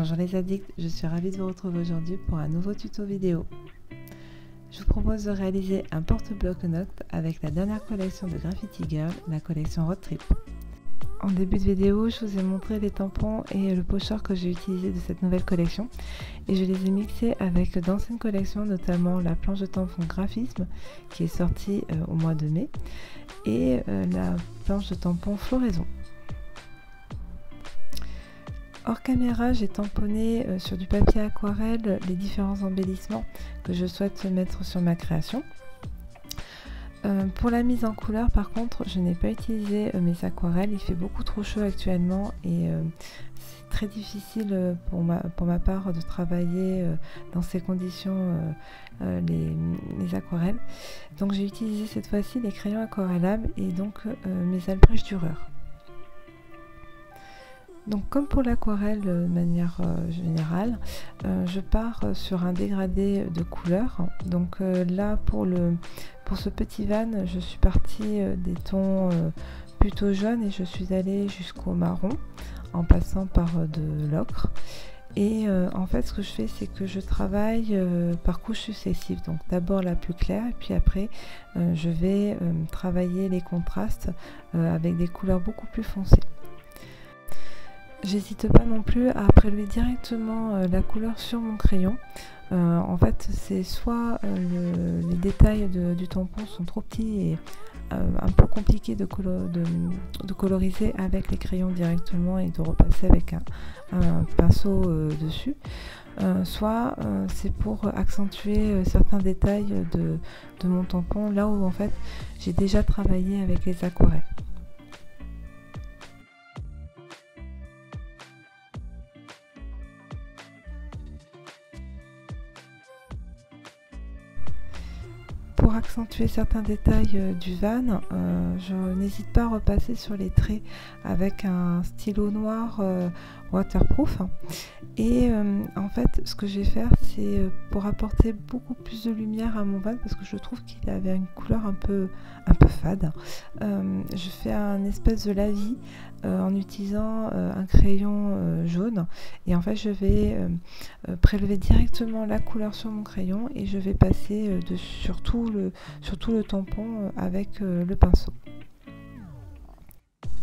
Bonjour les addicts, je suis ravie de vous retrouver aujourd'hui pour un nouveau tuto vidéo. Je vous propose de réaliser un porte-bloc-notes avec la dernière collection de Graffiti Girl, la collection Road Trip. En début de vidéo, je vous ai montré les tampons et le pochoir que j'ai utilisé de cette nouvelle collection et je les ai mixés avec d'anciennes collections, notamment la planche de tampons Graphisme qui est sortie au mois de mai et la planche de tampons Floraison. Hors caméra, j'ai tamponné sur du papier aquarelle les différents embellissements que je souhaite mettre sur ma création. Pour la mise en couleur, par contre, je n'ai pas utilisé mes aquarelles. Il fait beaucoup trop chaud actuellement et c'est très difficile pour ma part de travailler dans ces conditions les aquarelles. Donc j'ai utilisé cette fois-ci les crayons aquarellables et donc mes Albrecht Dürer. Donc comme pour l'aquarelle de manière générale, je pars sur un dégradé de couleurs. Donc là pour ce petit van, je suis partie des tons plutôt jaunes et je suis allée jusqu'au marron en passant par de l'ocre. Et en fait ce que je fais, c'est que je travaille par couches successives. Donc d'abord la plus claire et puis après je vais travailler les contrastes avec des couleurs beaucoup plus foncées. J'hésite pas non plus à prélever directement la couleur sur mon crayon. En fait, c'est soit les détails du tampon sont trop petits et un peu compliqué de coloriser avec les crayons directement et de repasser avec un pinceau dessus. Soit c'est pour accentuer certains détails de mon tampon, là où en fait j'ai déjà travaillé avec les aquarelles. Pour accentuer certains détails du van, je n'hésite pas à repasser sur les traits avec un stylo noir waterproof. Et en fait, ce que je vais faire, c'est pour apporter beaucoup plus de lumière à mon van, parce que je trouve qu'il avait une couleur un peu fade. Je fais un espèce de lavis en utilisant un crayon jaune. Et en fait, je vais prélever directement la couleur sur mon crayon et je vais passer sur tout le tampon avec le pinceau.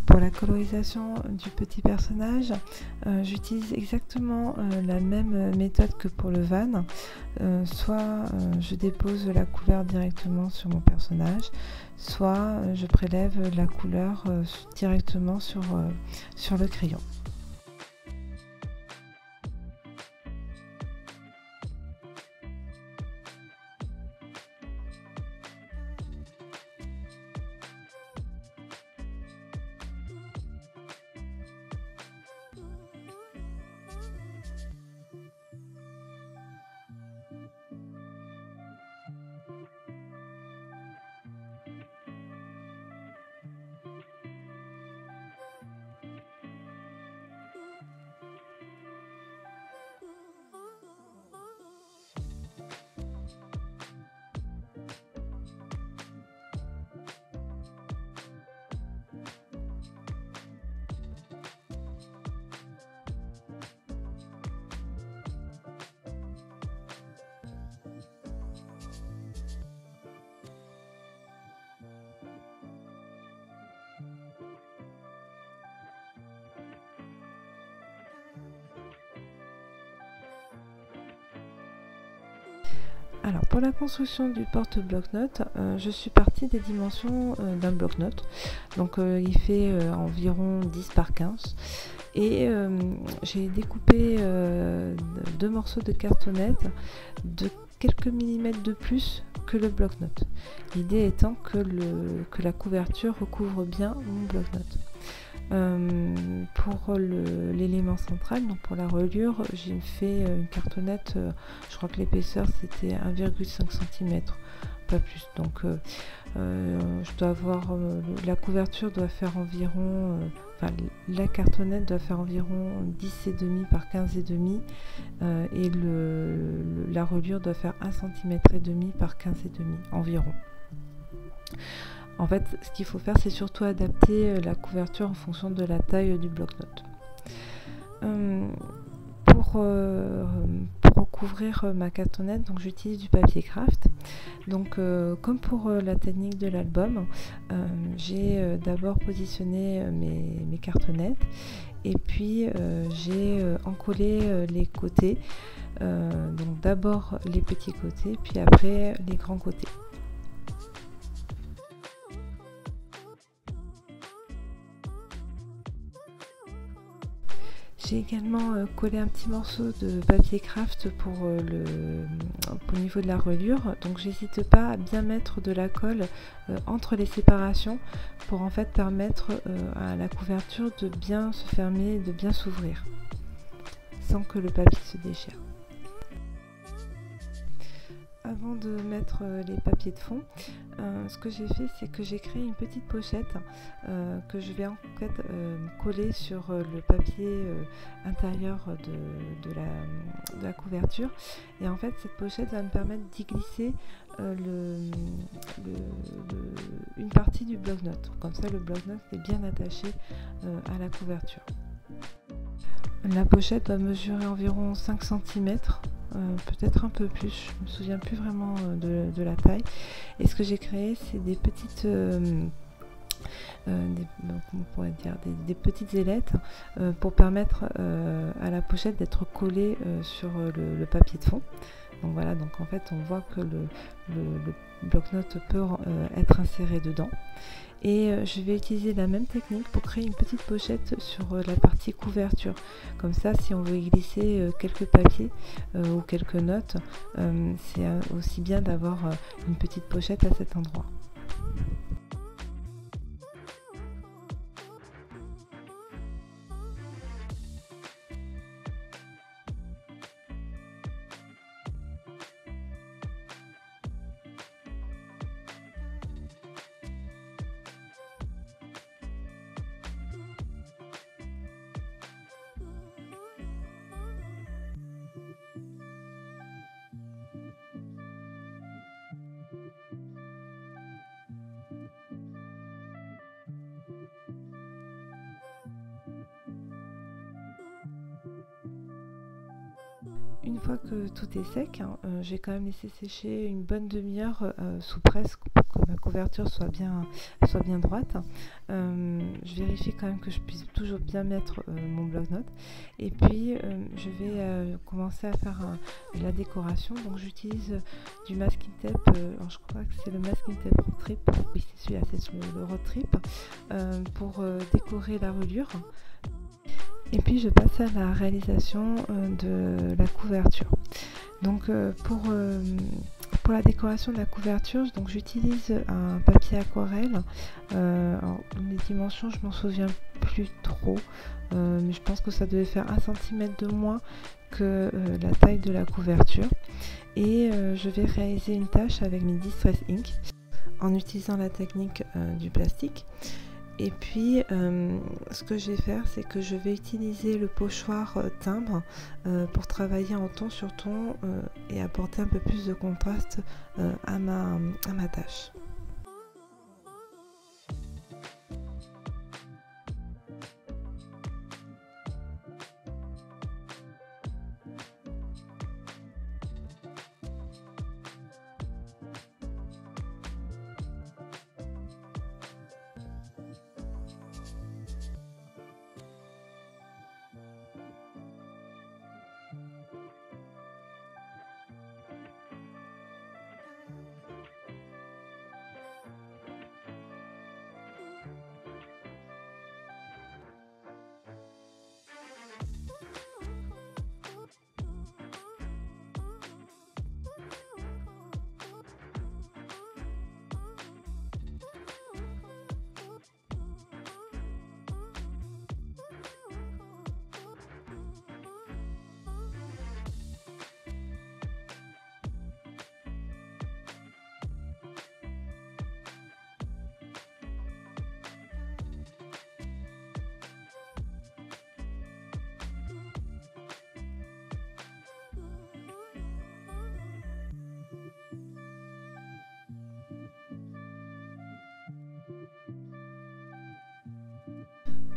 Pour la colorisation du petit personnage, j'utilise exactement la même méthode que pour le van. Soit je dépose la couleur directement sur mon personnage, soit je prélève la couleur directement sur le crayon. Alors pour la construction du porte-bloc-notes, je suis partie des dimensions d'un bloc-notes. Donc il fait environ 10 par 15 et j'ai découpé deux morceaux de cartonnette de quelques millimètres de plus que le bloc-notes. L'idée étant que la couverture recouvre bien mon bloc-notes. Pour l'élément central, donc pour la reliure, j'ai fait une cartonnette, je crois que l'épaisseur c'était 1,5 cm, pas plus. Donc je dois avoir, la couverture doit faire environ, la cartonnette doit faire environ 10,5 par 15,5 et la reliure doit faire 1,5 cm par 15,5 environ. En fait, ce qu'il faut faire, c'est surtout adapter la couverture en fonction de la taille du bloc-notes. Pour pour recouvrir ma cartonnette, donc j'utilise du papier craft. Donc comme pour la technique de l'album, j'ai d'abord positionné mes cartonnettes et puis j'ai encollé les côtés. Donc d'abord les petits côtés, puis après les grands côtés. J'ai également collé un petit morceau de papier craft pour au niveau de la reliure. Donc j'hésite pas à bien mettre de la colle entre les séparations pour en fait permettre à la couverture de bien se fermer et de bien s'ouvrir sans que le papier se déchire. Avant de mettre les papiers de fond, ce que j'ai fait, c'est que j'ai créé une petite pochette que je vais en fait coller sur le papier intérieur de la couverture. Et en fait, cette pochette va me permettre d'y glisser une partie du bloc-notes. Comme ça, le bloc-notes est bien attaché à la couverture. La pochette va mesurer environ 5 cm. Peut-être un peu plus, je ne me souviens plus vraiment de la taille. Et ce que j'ai créé, c'est des petites comment on pourrait dire, des petites ailettes pour permettre à la pochette d'être collée sur le papier de fond. Donc voilà, donc en fait on voit que le bloc-notes peut être inséré dedans. Et je vais utiliser la même technique pour créer une petite pochette sur la partie couverture. Comme ça, si on veut y glisser quelques papiers ou quelques notes, c'est aussi bien d'avoir une petite pochette à cet endroit. Une fois que tout est sec, j'ai quand même laissé sécher une bonne demi-heure sous presse pour que ma couverture soit bien droite. Je vérifie quand même que je puisse toujours bien mettre mon bloc-notes. Et puis je vais commencer à faire la décoration. Donc j'utilise du masking tape, alors je crois que c'est le masking tape road trip, oui c'est celui-là, c'est le road trip, pour décorer la reliure. Et puis je passe à la réalisation de la couverture. Donc pour la décoration de la couverture, donc j'utilise un papier aquarelle. Alors, les dimensions, je m'en souviens plus trop, mais je pense que ça devait faire 1 cm de moins que la taille de la couverture. Et je vais réaliser une tâche avec mes Distress Ink en utilisant la technique du plastique. Et puis ce que je vais faire, c'est que je vais utiliser le pochoir timbre pour travailler en ton sur ton et apporter un peu plus de contraste à ma tâche.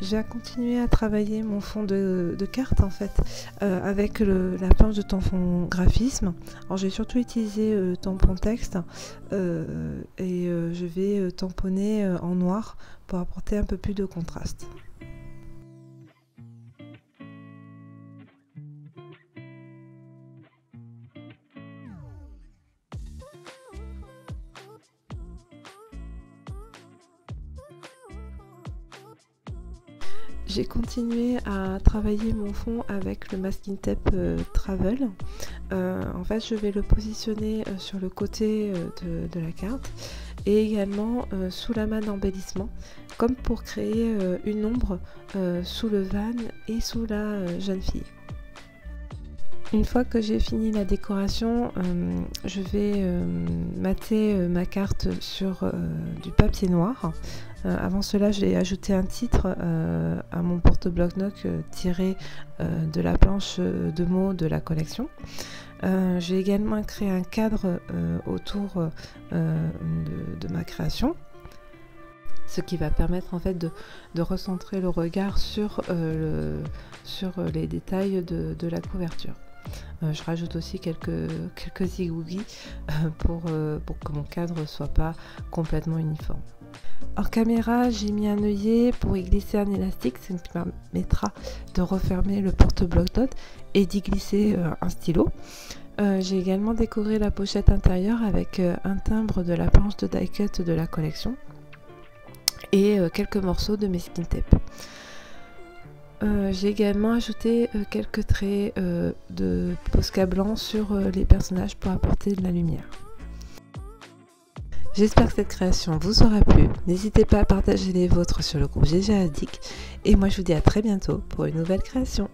J'ai continué à travailler mon fond de carte en fait avec la planche de tampon graphisme. Alors j'ai surtout utilisé tampon texte et je vais tamponner en noir pour apporter un peu plus de contraste. J'ai continué à travailler mon fond avec le masking tape Travel. En fait, je vais le positionner sur le côté de la carte et également sous la main d'embellissement, comme pour créer une ombre sous le van et sous la jeune fille. Une fois que j'ai fini la décoration, je vais mater ma carte sur du papier noir. Avant cela, j'ai ajouté un titre à mon porte-bloc-notes tiré de la planche de mots de la collection. J'ai également créé un cadre autour de ma création, ce qui va permettre en fait de recentrer le regard sur les détails de la couverture. Je rajoute aussi quelques zigouigis pour que mon cadre soit pas complètement uniforme. Hors caméra, j'ai mis un œillet pour y glisser un élastique, ce qui permettra de refermer le porte-bloc-notes et d'y glisser un stylo. J'ai également décoré la pochette intérieure avec un timbre de la planche de die cut de la collection et quelques morceaux de masking tape. J'ai également ajouté quelques traits de Posca blanc sur les personnages pour apporter de la lumière. J'espère que cette création vous aura plu. N'hésitez pas à partager les vôtres sur le groupe GG Addict. Et moi je vous dis à très bientôt pour une nouvelle création.